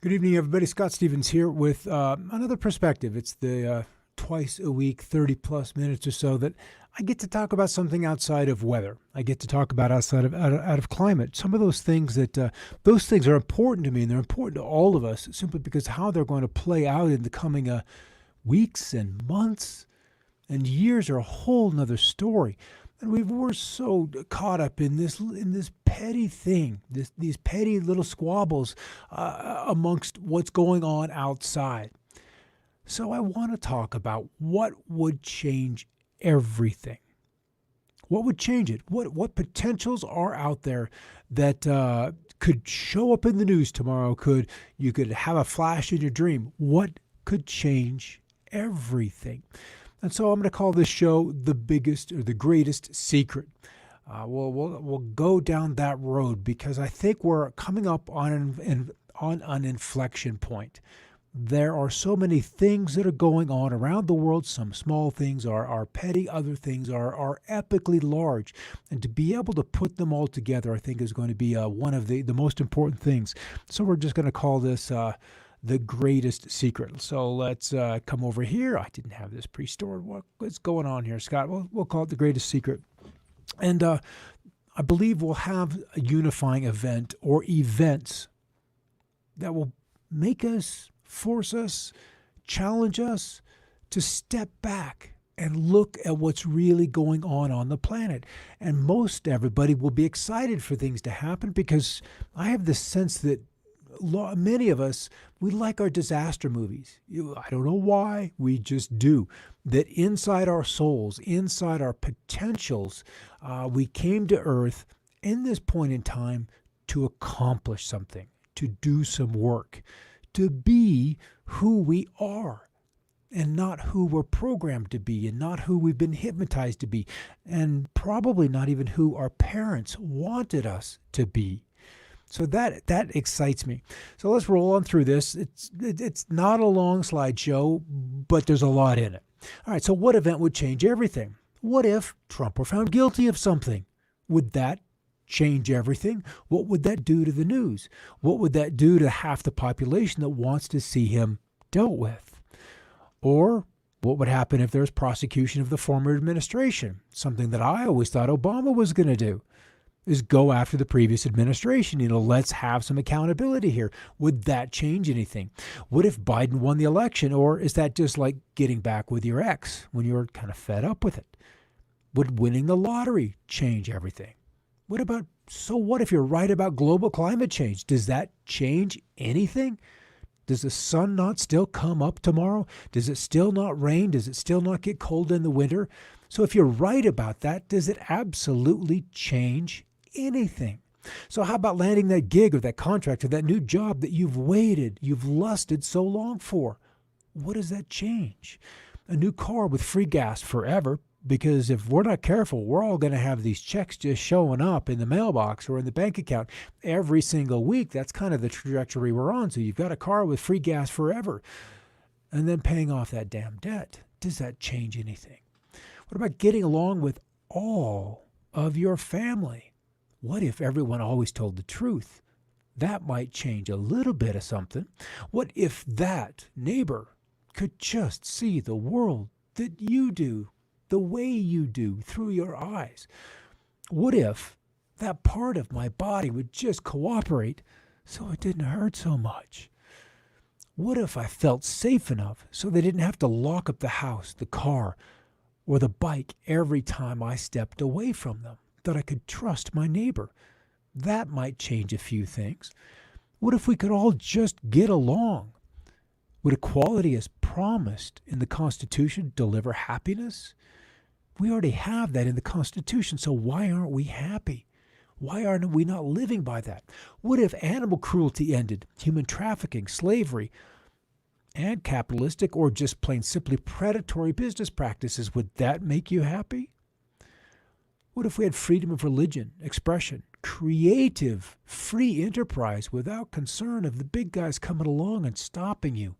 Good evening, everybody. Scott Stevens here with another perspective. It's the twice a week, 30 plus minutes or so that I get to talk about something outside of weather. I get to talk about out of climate. Some of those things those things are important to me, and they're important to all of us simply because how they're going to play out in the coming weeks and months and years are a whole nother story. And we're so caught up in this petty thing, these petty little squabbles amongst what's going on outside. So I want to talk about what would change everything. What would change it? What potentials are out there that could show up in the news tomorrow? You could have a flash in your dream? What could change everything? And so I'm going to call this show The Biggest or The Greatest Secret. We'll go down that road because I think we're coming up on an inflection point. There are so many things that are going on around the world. Some small things are petty, other things are epically large. And to be able to put them all together, I think is going to be one of the most important things. So we're just going to call this the greatest secret. So let's come over here. I didn't have this pre-stored. What's going on here, Scott? We'll call it the greatest secret. And I believe we'll have a unifying event or events that will make us, force us, challenge us to step back and look at what's really going on the planet. And most everybody will be excited for things to happen because I have this sense that many of us, we like our disaster movies. I don't know why, we just do. That inside our souls, inside our potentials, we came to Earth in this point in time to accomplish something, to do some work, to be who we are and not who we're programmed to be and not who we've been hypnotized to be and probably not even who our parents wanted us to be. So that excites me. So let's roll on through this. It's not a long slideshow, but there's a lot in it. All right, so what event would change everything? What if Trump were found guilty of something? Would that change everything? What would that do to the news? What would that do to half the population that wants to see him dealt with? Or what would happen if there's prosecution of the former administration? Something that I always thought Obama was going to do. Is go after the previous administration. Let's have some accountability here. Would that change anything? What if Biden won the election? Or is that just like getting back with your ex when you're kind of fed up with it? Would winning the lottery change everything? What if you're right about global climate change? Does that change anything? Does the sun not still come up tomorrow? Does it still not rain? Does it still not get cold in the winter? So if you're right about that, does it absolutely change anything? So how about landing that gig or that contract or that new job that you've lusted so long for? What does that change? A new car with free gas forever, because if we're not careful, we're all going to have these checks just showing up in the mailbox or in the bank account every single week. That's kind of the trajectory we're on. So you've got a car with free gas forever and then paying off that damn debt. Does that change anything? What about getting along with all of your family? What if everyone always told the truth? That might change a little bit of something. What if that neighbor could just see the world that you do, the way you do, through your eyes? What if that part of my body would just cooperate so it didn't hurt so much? What if I felt safe enough so they didn't have to lock up the house, the car, or the bike every time I stepped away from them? That I could trust my neighbor. That might change a few things. What if we could all just get along? Would equality as promised in the Constitution deliver happiness? We already have that in the Constitution, so why aren't we happy? Why aren't we not living by that? What if animal cruelty ended, human trafficking, slavery, and capitalistic or just plain simply predatory business practices? Would that make you happy? What if we had freedom of religion, expression, creative, free enterprise without concern of the big guys coming along and stopping you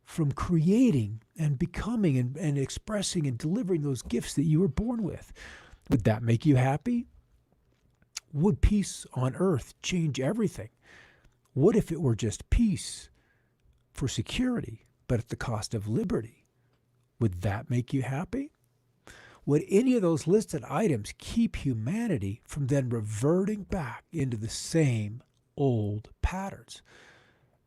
from creating and becoming and expressing and delivering those gifts that you were born with? Would that make you happy? Would peace on earth change everything? What if it were just peace for security, but at the cost of liberty? Would that make you happy? Would any of those listed items keep humanity from then reverting back into the same old patterns?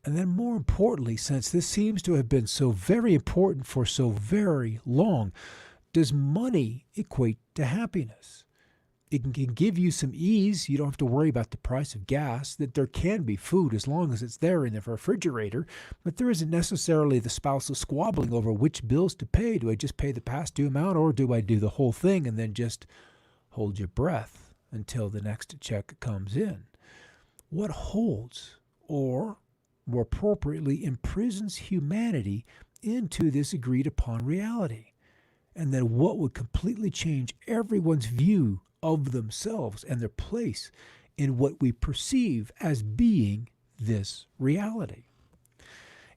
And then more importantly, since this seems to have been so very important for so very long, does money equate to happiness? It can give you some ease. You don't have to worry about the price of gas, that there can be food as long as it's there in the refrigerator, but there isn't necessarily the spousal squabbling over which bills to pay. Do I just pay the past due amount, or do I do the whole thing and then just hold your breath until the next check comes in? What holds, or more appropriately, imprisons humanity into this agreed upon reality? And then what would completely change everyone's view of themselves and their place in what we perceive as being this reality?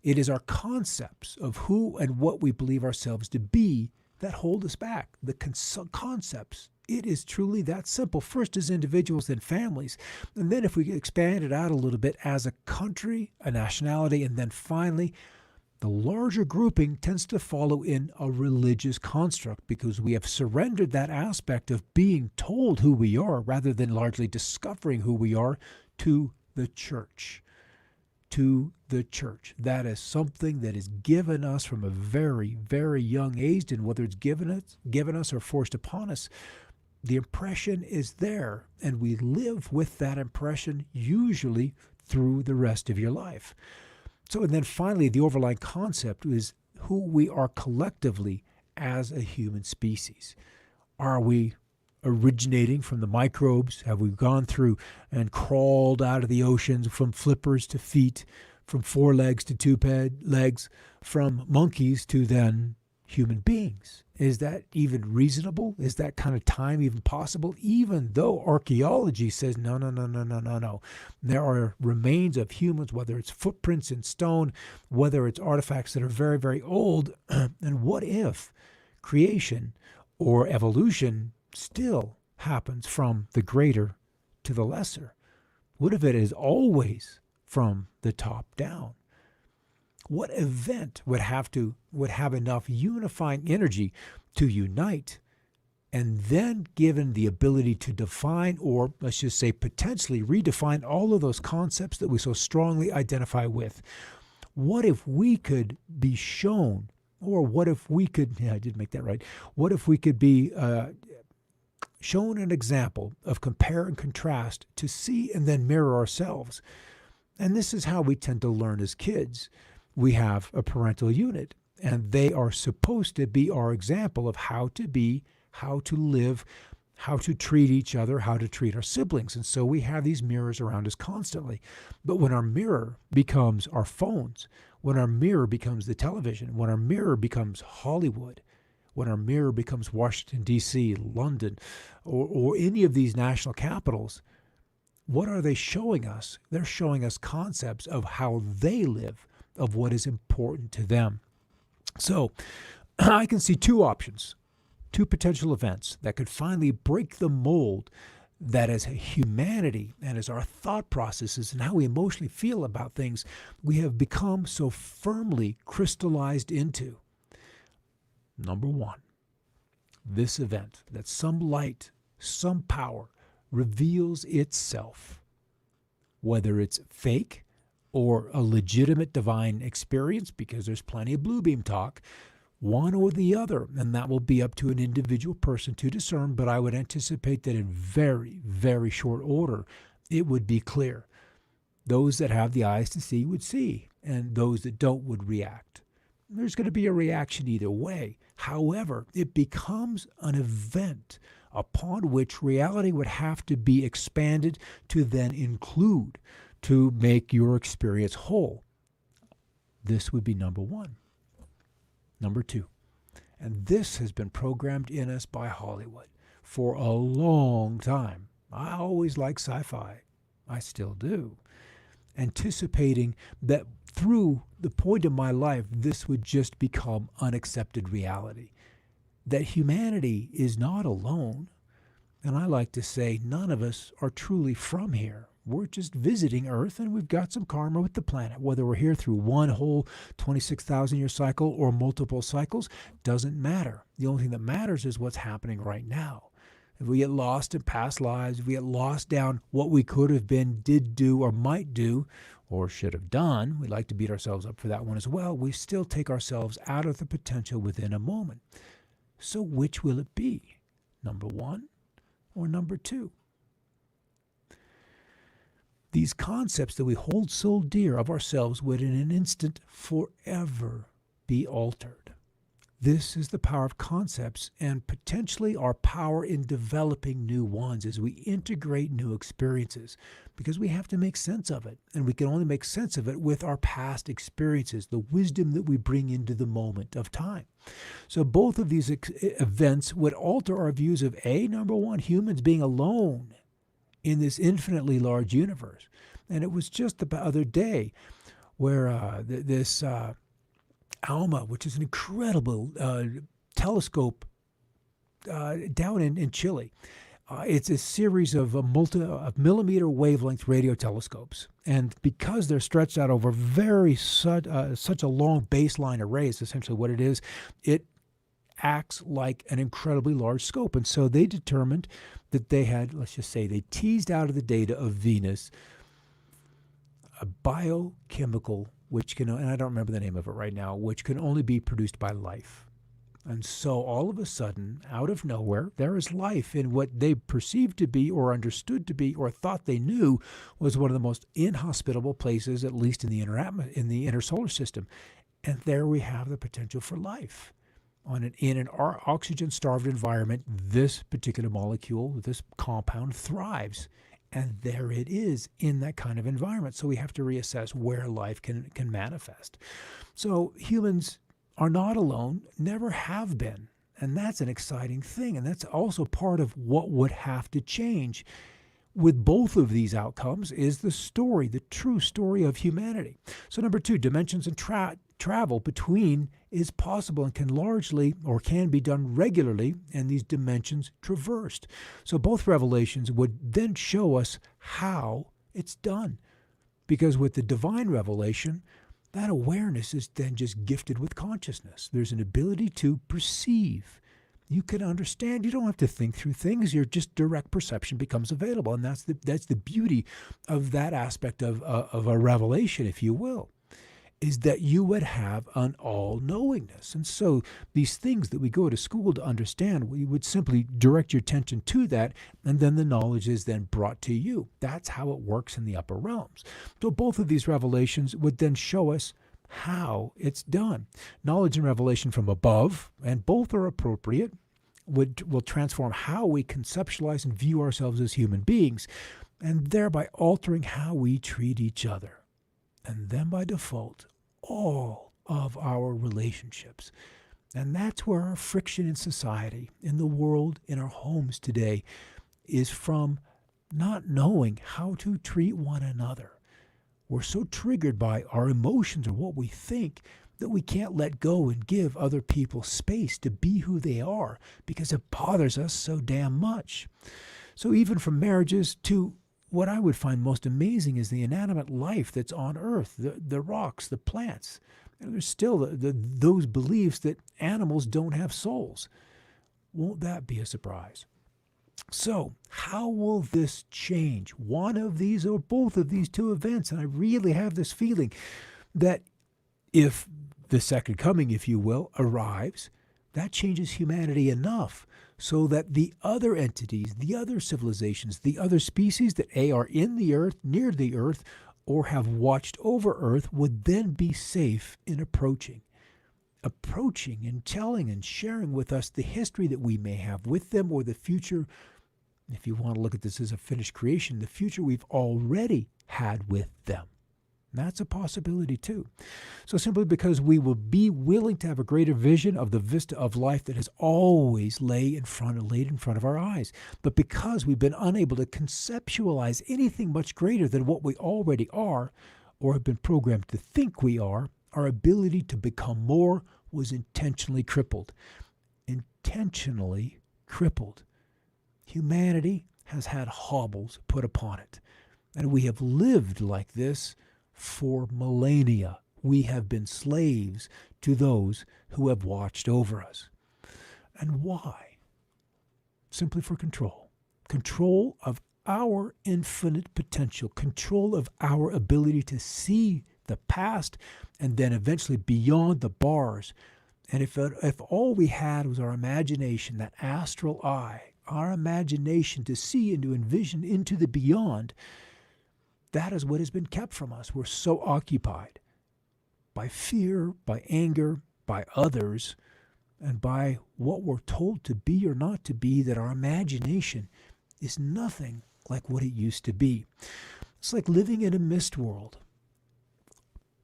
It is our concepts of who and what we believe ourselves to be that hold us back. The concepts. It is truly that simple. First as individuals, then families. And then if we expand it out a little bit, as a country, a nationality, and then finally, the larger grouping tends to follow in a religious construct, because we have surrendered that aspect of being told who we are rather than largely discovering who we are to the church. To the church. That is something that is given us from a very, very young age, and whether it's given us or forced upon us, the impression is there, and we live with that impression usually through the rest of your life. So, and then finally, the overlying concept is who we are collectively as a human species. Are we originating from the microbes? Have we gone through and crawled out of the oceans from flippers to feet, from 4 legs to 2 legs, from monkeys to then human beings? Is that even reasonable? Is that kind of time even possible? Even though archaeology says no. There are remains of humans, whether it's footprints in stone, whether it's artifacts that are very, very old. And what if creation or evolution still happens from the greater to the lesser? What if it is always from the top down? What event would have enough unifying energy to unite, and then given the ability to define, or let's just say potentially redefine, all of those concepts that we so strongly identify with? What if we could be shown, or what if we could, I did make that right, what if we could be shown an example of compare and contrast to see and then mirror ourselves? And this is how we tend to learn as kids. We have a parental unit, and they are supposed to be our example of how to be, how to live, how to treat each other, how to treat our siblings. And so we have these mirrors around us constantly. But when our mirror becomes our phones, when our mirror becomes the television, when our mirror becomes Hollywood, when our mirror becomes Washington, D.C., London, or any of these national capitals, what are they showing us? They're showing us concepts of how they live, of what is important to them. So I can see 2 options, 2 potential events that could finally break the mold that as humanity and as our thought processes and how we emotionally feel about things, we have become so firmly crystallized into. Number 1, this event that some light, some power reveals itself, whether it's fake or a legitimate divine experience, because there's plenty of blue beam talk, one or the other, and that will be up to an individual person to discern. But I would anticipate that in very, very short order, it would be clear. Those that have the eyes to see would see, and those that don't would react. There's going to be a reaction either way. However, it becomes an event upon which reality would have to be expanded to then include, to make your experience whole. This would be number 1. Number 2, and this has been programmed in us by Hollywood for a long time. I always liked sci-fi. I still do. Anticipating that through the point of my life, this would just become unaccepted reality. That humanity is not alone. And I like to say none of us are truly from here. We're just visiting Earth, and we've got some karma with the planet. Whether we're here through one whole 26,000-year cycle or multiple cycles doesn't matter. The only thing that matters is what's happening right now. If we get lost in past lives, if we get lost down what we could have been, did do, or might do, or should have done, we like to beat ourselves up for that one as well, we still take ourselves out of the potential within a moment. So which will it be? Number one or number two? These concepts that we hold so dear of ourselves would in an instant forever be altered. This is the power of concepts and potentially our power in developing new ones as we integrate new experiences, because we have to make sense of it, and we can only make sense of it with our past experiences, the wisdom that we bring into the moment of time. So both of these events would alter our views of number one, humans being alone in this infinitely large universe. And it was just the other day where this ALMA, which is an incredible telescope down in Chile. It's a series of millimeter wavelength radio telescopes. And because they're stretched out over such a long baseline array, is essentially what it is, it acts like an incredibly large scope. And so they determined that they had, let's just say, they teased out of the data of Venus a biochemical, which can, and I don't remember the name of it right now, which can only be produced by life. And so all of a sudden, out of nowhere, there is life in what they perceived to be or understood to be or thought they knew was one of the most inhospitable places, at least in the inner solar system. And there we have the potential for life. In an oxygen-starved environment, this particular molecule, this compound, thrives. And there it is in that kind of environment. So we have to reassess where life can manifest. So humans are not alone, never have been. And that's an exciting thing. And that's also part of what would have to change with both of these outcomes is the story, the true story of humanity. So number two, dimensions and travel between is possible and can be done regularly, and these dimensions traversed. So both revelations would then show us how it's done. Because with the divine revelation, that awareness is then just gifted with consciousness. There's an ability to perceive. You can understand. You don't have to think through things. Your just direct perception becomes available. And that's the beauty of that aspect of a revelation, if you will, is that you would have an all-knowingness. And so these things that we go to school to understand, we would simply direct your attention to that, and then the knowledge is then brought to you. That's how it works in the upper realms. So both of these revelations would then show us how it's done. Knowledge and revelation from above, and both are appropriate, will transform how we conceptualize and view ourselves as human beings, and thereby altering how we treat each other. And then by default, all of our relationships. And that's where our friction in society, in the world, in our homes today, is from not knowing how to treat one another. We're so triggered by our emotions or what we think that we can't let go and give other people space to be who they are because it bothers us so damn much. So even from marriages to what I would find most amazing is the inanimate life that's on Earth, the rocks, the plants. And there's still those beliefs that animals don't have souls. Won't that be a surprise? So how will this change one of these or both of these two events? And I really have this feeling that if the second coming, if you will, arrives, that changes humanity enough so that the other entities, the other civilizations, the other species that are in the earth, near the earth, or have watched over earth would then be safe in approaching and telling and sharing with us the history that we may have with them, or the future, if you want to look at this as a finished creation, the future we've already had with them. That's a possibility too. So simply because we will be willing to have a greater vision of the vista of life that has always laid in front of our eyes. But because we've been unable to conceptualize anything much greater than what we already are, or have been programmed to think we are, our ability to become more was intentionally crippled. Intentionally crippled. Humanity has had hobbles put upon it. And we have lived like this for millennia. We have been slaves to those who have watched over us. And why? Simply for control. Control of our infinite potential, control of our ability to see the past and then eventually beyond the bars. And if all we had was our imagination, that astral eye, our imagination to see and to envision into the beyond, that is what has been kept from us. We're so occupied by fear, by anger, by others, and by what we're told to be or not to be, that our imagination is nothing like what it used to be. It's like living in a mist world.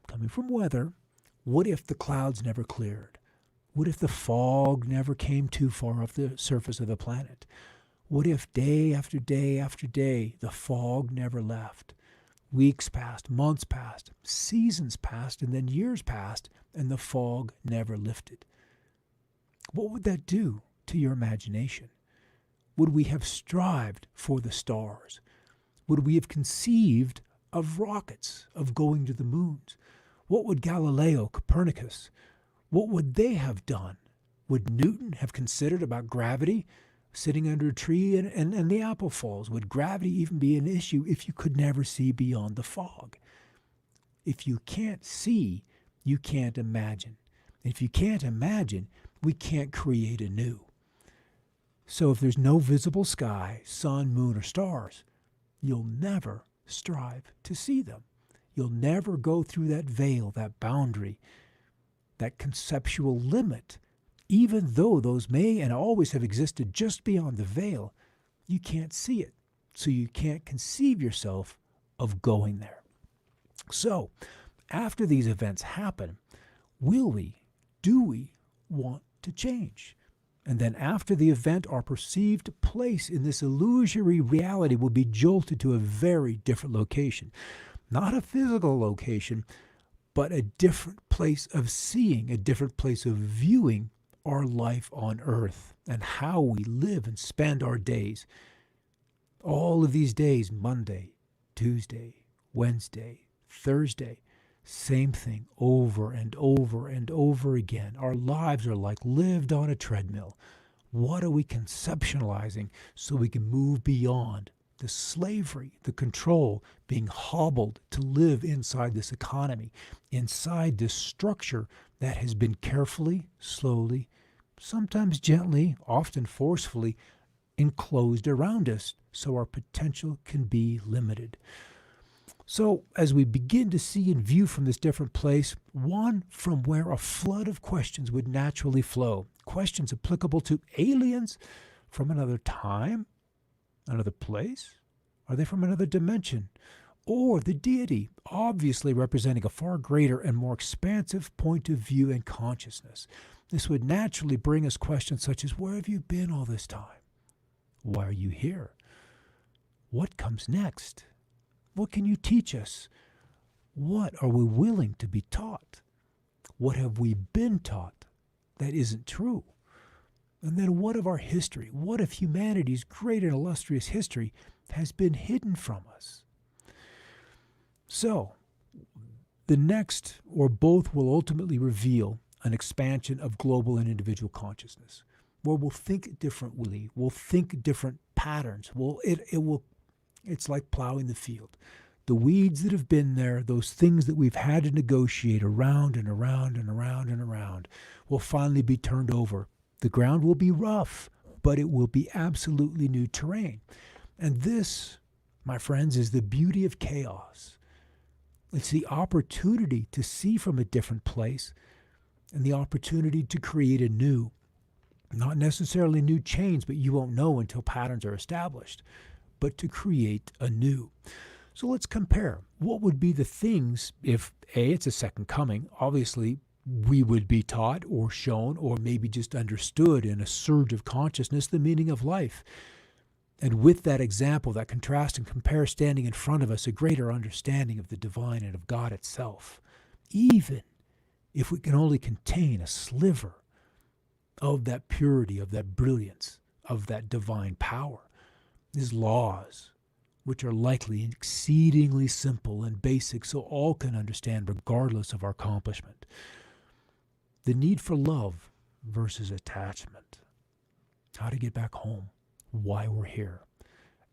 Coming from weather, what if the clouds never cleared? What if the fog never came too far off the surface of the planet? What if day after day after day the fog never left? Weeks passed, months passed, seasons passed, and then years passed, and the fog never lifted. What would that do to your imagination? Would we have strived for the stars? Would we have conceived of rockets, of going to the moons? What would Galileo, Copernicus, what would they have done? Would Newton have considered about gravity, sitting under a tree and the apple falls? Would gravity even be an issue if you could never see beyond the fog? If you can't see, you can't imagine. If you can't imagine, we can't create anew. So if there's no visible sky, sun, moon, or stars, you'll never strive to see them. You'll never go through that veil, that boundary, that conceptual limit. Even though those may and always have existed just beyond the veil, you can't see it. So you can't conceive yourself of going there. So after these events happen, do we want to change? And then after the event, our perceived place in this illusory reality will be jolted to a very different location. Not a physical location, but a different place of seeing, a different place of viewing our life on earth and how we live and spend our days. All of these days, Monday, Tuesday, Wednesday, Thursday, same thing over and over and over again. Our lives are like lived on a treadmill. What are we conceptualizing so we can move beyond the slavery, the control, being hobbled to live inside this economy, inside this structure that has been carefully, slowly, sometimes gently, often forcefully enclosed around us so our potential can be limited. So as we begin to see and view from this different place, one from where a flood of questions would naturally flow, questions applicable to aliens from another time, another place? Are they from another dimension? Or the deity, obviously representing a far greater and more expansive point of view and consciousness. This would naturally bring us questions such as, where have you been all this time? Why are you here? What comes next? What can you teach us? What are we willing to be taught? What have we been taught that isn't true? And then what of our history? What if humanity's great and illustrious history has been hidden from us? So, the next or both will ultimately reveal an expansion of global and individual consciousness, where we'll think differently, we'll think different patterns. It's like plowing the field. The weeds that have been there, those things that we've had to negotiate around and around and around and around, will finally be turned over. The ground will be rough, but it will be absolutely new terrain. And this, my friends, is the beauty of chaos. It's the opportunity to see from a different place and the opportunity to create a new, not necessarily new change, but you won't know until patterns are established, but to create a new. So let's compare. What would be the things if, A, it's a second coming, obviously we would be taught or shown or maybe just understood in a surge of consciousness the meaning of life. And with that example, that contrast and compare standing in front of us, a greater understanding of the divine and of God itself, even if we can only contain a sliver of that purity, of that brilliance, of that divine power. His laws, which are likely exceedingly simple and basic so all can understand regardless of our accomplishment. The need for love versus attachment. How to get back home. Why we're here.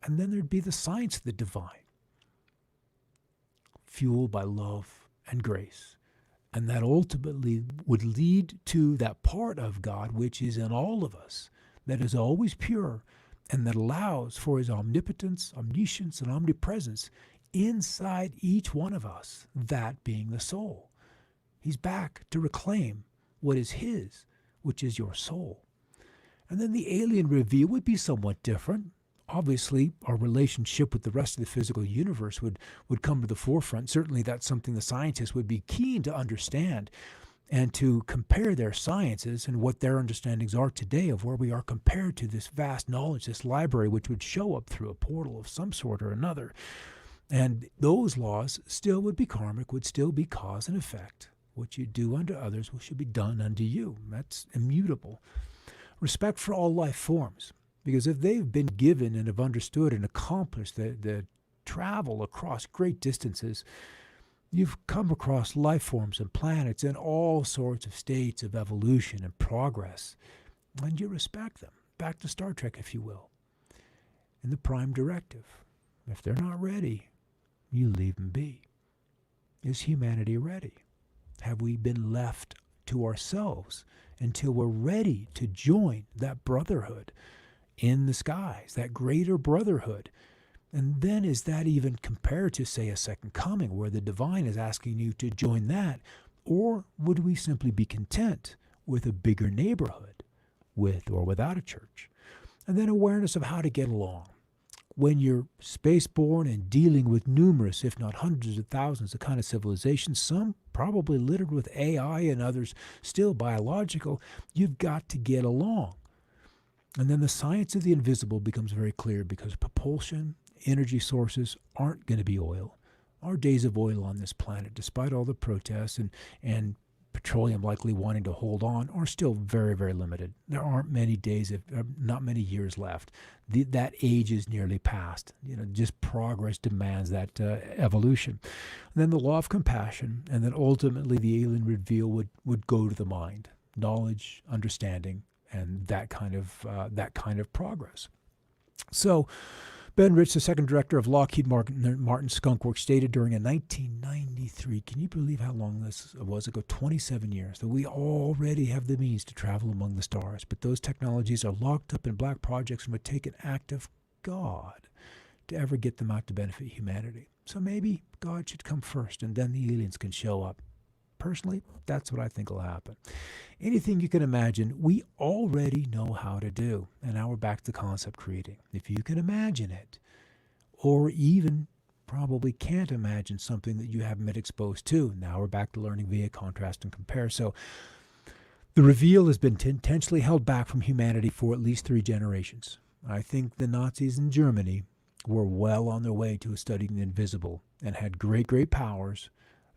And then there'd be the science of the divine, fueled by love and grace. And that ultimately would lead to that part of God which is in all of us, that is always pure, and that allows for his omnipotence, omniscience, and omnipresence inside each one of us, that being the soul. He's back to reclaim what is his, which is your soul. And then the alien reveal would be somewhat different. Obviously, our relationship with the rest of the physical universe would come to the forefront. Certainly that's something the scientists would be keen to understand and to compare their sciences and what their understandings are today of where we are compared to this vast knowledge, this library, which would show up through a portal of some sort or another. And those laws still would be karmic, would still be cause and effect. What you do unto others should be done unto you. That's immutable. Respect for all life forms. Because if they've been given and have understood and accomplished the travel across great distances, you've come across life forms and planets in all sorts of states of evolution and progress, and you respect them. Back to Star Trek, if you will. In the prime directive, if they're not ready, you leave them be. Is humanity ready? Have we been left to ourselves until we're ready to join that brotherhood in the skies, that greater brotherhood? And then is that even compared to, say, a second coming where the divine is asking you to join that? Or would we simply be content with a bigger neighborhood, with or without a church? And then awareness of how to get along. When you're spaceborne and dealing with numerous, if not hundreds of thousands of kind of civilizations, some probably littered with AI and others still biological, you've got to get along. And then the science of the invisible becomes very clear because propulsion, energy sources aren't going to be oil. Our days of oil on this planet, despite all the protests and petroleum likely wanting to hold on, are still very, very limited. There aren't many days, not many years left. That age is nearly past. Just progress demands that evolution. And then the law of compassion, and then ultimately the alien reveal would go to the mind, knowledge, understanding, and that kind of progress. So, Ben Rich, the second director of Lockheed Martin Skunk Works, stated during a 1993, can you believe how long this was ago, 27 years, that we already have the means to travel among the stars, but those technologies are locked up in black projects and would take an act of God to ever get them out to benefit humanity. So maybe God should come first, and then the aliens can show up. Personally, that's what I think will happen. Anything you can imagine, we already know how to do. And now we're back to concept creating. If you can imagine it, or even probably can't imagine something that you haven't been exposed to, now we're back to learning via contrast and compare. So the reveal has been intentionally held back from humanity for at least 3 generations. I think the Nazis in Germany were well on their way to studying the invisible and had great, great powers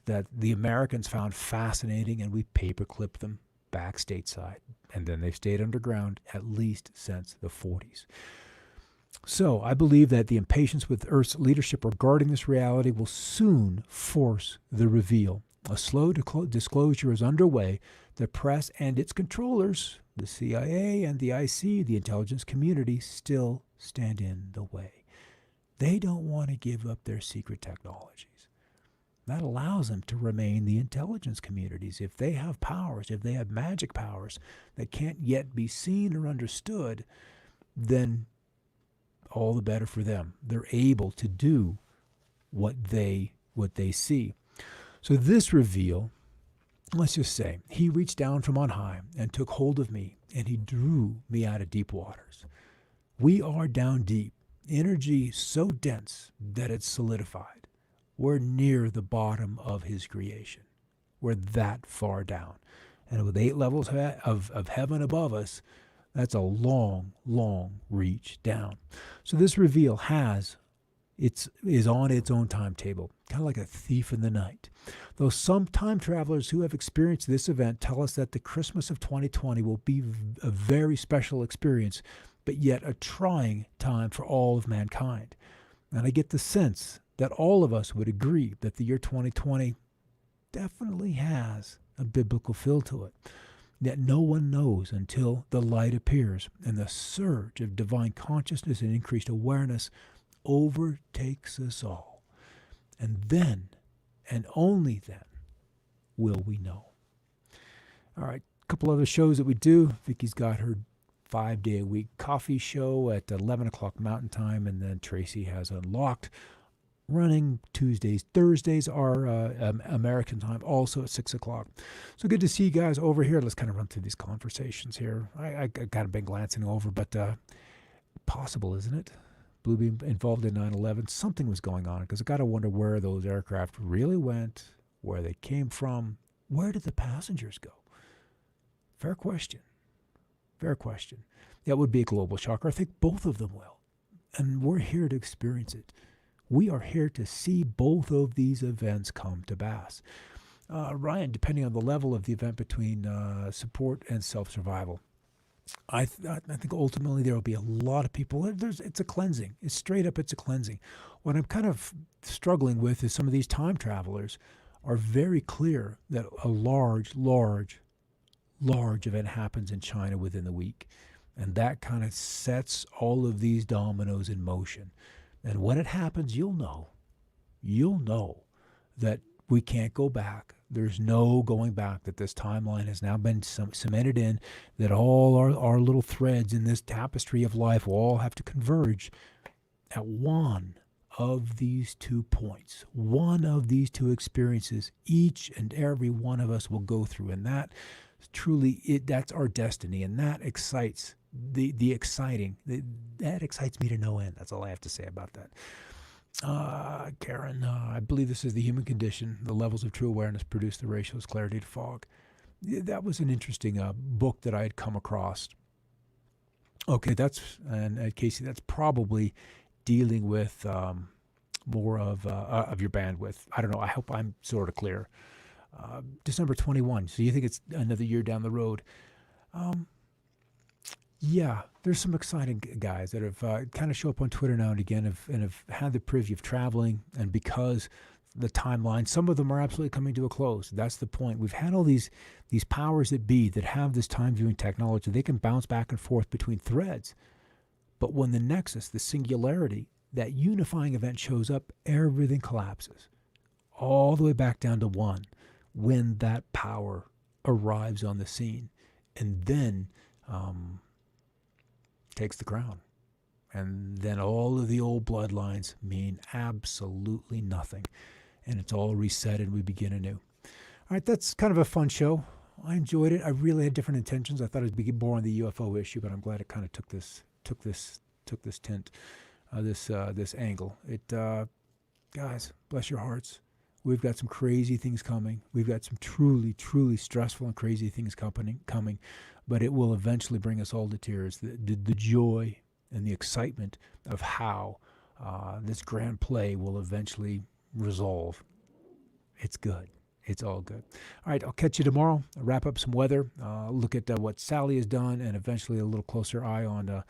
that the Americans found fascinating, and we paperclipped them back stateside. And then they've stayed underground at least since the 40s. So I believe that the impatience with Earth's leadership regarding this reality will soon force the reveal. A slow disclosure is underway. The press and its controllers, the CIA and the IC, the intelligence community, still stand in the way. They don't want to give up their secret technologies. That allows them to remain the intelligence communities. If they have powers, if they have magic powers that can't yet be seen or understood, then all the better for them. They're able to do what they see. So this reveal, let's just say, he reached down from on high and took hold of me, and he drew me out of deep waters. We are down deep, energy so dense that it's solidified. We're near the bottom of his creation. We're that far down. And with 8 levels of heaven above us, that's a long, long reach down. So this reveal is on its own timetable, kind of like a thief in the night. Though some time travelers who have experienced this event tell us that the Christmas of 2020 will be a very special experience, but yet a trying time for all of mankind. And I get the sense that all of us would agree that the year 2020 definitely has a biblical feel to it. Yet no one knows until the light appears and the surge of divine consciousness and increased awareness overtakes us all. And then, and only then, will we know. All right, a couple other shows that we do. Vicky's got her 5-day-a-week coffee show at 11 o'clock Mountain Time, and then Tracy has Unlocked running Tuesdays. Thursdays are American time, also at 6 o'clock. So good to see you guys over here. Let's kind of run through these conversations here. I kind of been glancing over, but possible, isn't it? Bluebeam involved in 9/11. Something was going on, because I got to wonder where those aircraft really went, where they came from. Where did the passengers go? Fair question. Fair question. That would be a global shocker. I think both of them will. And we're here to experience it. We are here to see both of these events come to pass. Ryan, depending on the level of the event between support and self-survival, I think ultimately there will be a lot of people. It's a cleansing. It's straight up, it's a cleansing. What I'm kind of struggling with is some of these time travelers are very clear that a large event happens in China within the week. And that kind of sets all of these dominoes in motion. And when it happens, you'll know that we can't go back. There's no going back, that this timeline has now been cemented in, that all our little threads in this tapestry of life will all have to converge at one of these 2 points, one of these 2 experiences each and every one of us will go through. And that truly, that's our destiny. And that excites that excites me to no end. That's all I have to say about that. Karen, I believe this is the human condition. The levels of true awareness produce the ratios clarity to fog. That was an interesting book that I had come across. Okay, and Casey, that's probably dealing with more of your bandwidth. I don't know. I hope I'm sort of clear. December 21. So you think it's another year down the road? Yeah, there's some exciting guys that have kind of show up on Twitter now and again and have had the privy of traveling. And because the timeline, some of them are absolutely coming to a close. That's the point. We've had all these powers that be that have this time viewing technology. They can bounce back and forth between threads. But when the nexus, the singularity, that unifying event shows up, everything collapses. All the way back down to one when that power arrives on the scene. And then takes the crown. And then all of the old bloodlines mean absolutely nothing. And it's all reset and we begin anew. All right, that's kind of a fun show. I enjoyed it. I really had different intentions. I thought it would be more on the UFO issue, but I'm glad it kind of took this tint, this angle. Guys, bless your hearts. We've got some crazy things coming. We've got some truly, truly stressful and crazy things coming. But it will eventually bring us all to tears. The joy and the excitement of how this grand play will eventually resolve. It's good. It's all good. All right, I'll catch you tomorrow. I'll wrap up some weather, look at what Sally has done, and eventually a little closer eye on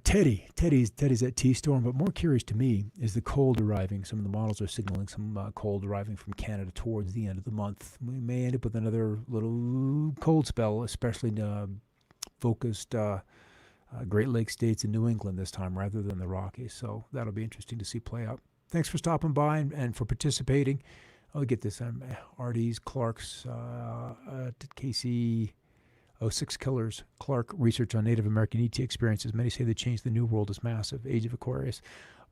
Teddy. Teddy's at T-Storm, but more curious to me is the cold arriving. Some of the models are signaling some cold arriving from Canada towards the end of the month. We may end up with another little cold spell, especially focused Great Lakes states and New England this time rather than the Rockies. So that'll be interesting to see play out. Thanks for stopping by and for participating. I'll get this. Artie's, Clark's, Casey... 6 Killers, Clark, research on Native American ET experiences. Many say the change the New World is massive. Age of Aquarius.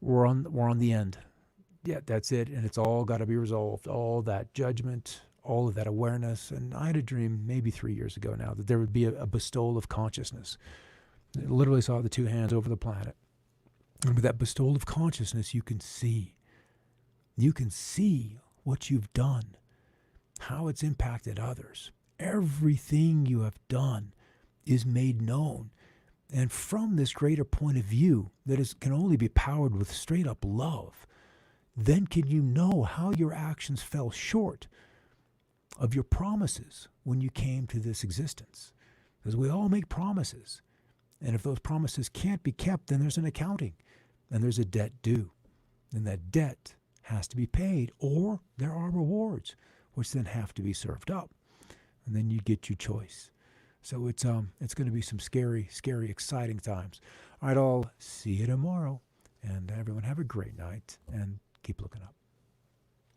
We're on the end. Yeah, that's it. And it's all got to be resolved. All that judgment, all of that awareness. And I had a dream maybe 3 years ago now that there would be a bestowal of consciousness. I literally saw the 2 hands over the planet. And with that bestowal of consciousness, you can see. You can see what you've done, how it's impacted others. Everything you have done is made known. And from this greater point of view that can only be powered with straight up love, then can you know how your actions fell short of your promises when you came to this existence. Because we all make promises. And if those promises can't be kept, then there's an accounting. and there's a debt due. And that debt has to be paid, or there are rewards, which then have to be served up. And then you get your choice. So it's going to be some scary, scary, exciting times. All right, I'll see you tomorrow. And everyone have a great night and keep looking up.